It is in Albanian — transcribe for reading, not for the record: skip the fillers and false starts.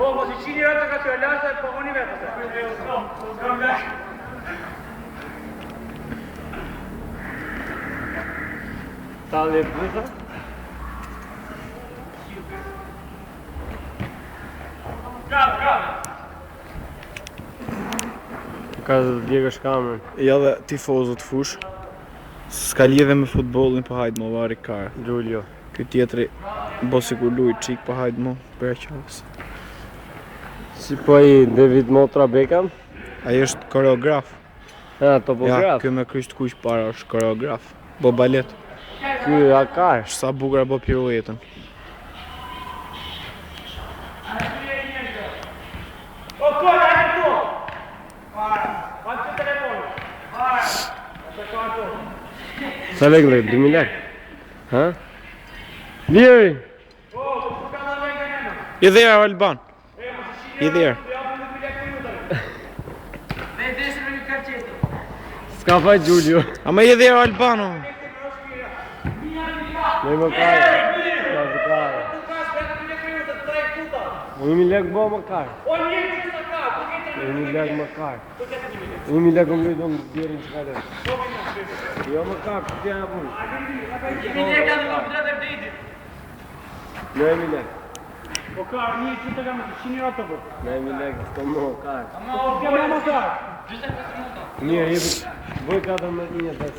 Po, mos I qini rëtë ka që e lasë, po honi vetë. Ta le bëza? Ka djegë shkamën. Ja dhe tifozët fush. S'ka lidhe me futbolin, po hajtë më vari kare. Giulio. Ky tjetri, bo si kur lujt qik, po hajtë më për e qavës. Si po I David Motra Beckham? Ajo është koreograf. Ha, Ja, topograf. ky me krysht kush para është koreograf. Bo balet. Ky akar. Sa bugra bo piruetën. O, kërë, e këtu! Ka që telefoni. Se ka ato. Sa lek lek, 2000 lek? Ha? Liri! O, ku ka në lejnë e në? I there, Alban. I there. S'ka fa Giulio. Ama i there, Albano. Ne më kare. Ka të kare. 1000 lek bo më kare. 1000 lek më kare. 1000 lek më lujtë në djerin që ka dhe. Jo më kare, këtë janë punë. 9000 lek. Po ka, një që të kamë të qini ato po. 9000 lek, s'ka më kare. O, s'ka më ka. Mirë, jepi. Boj 14 një të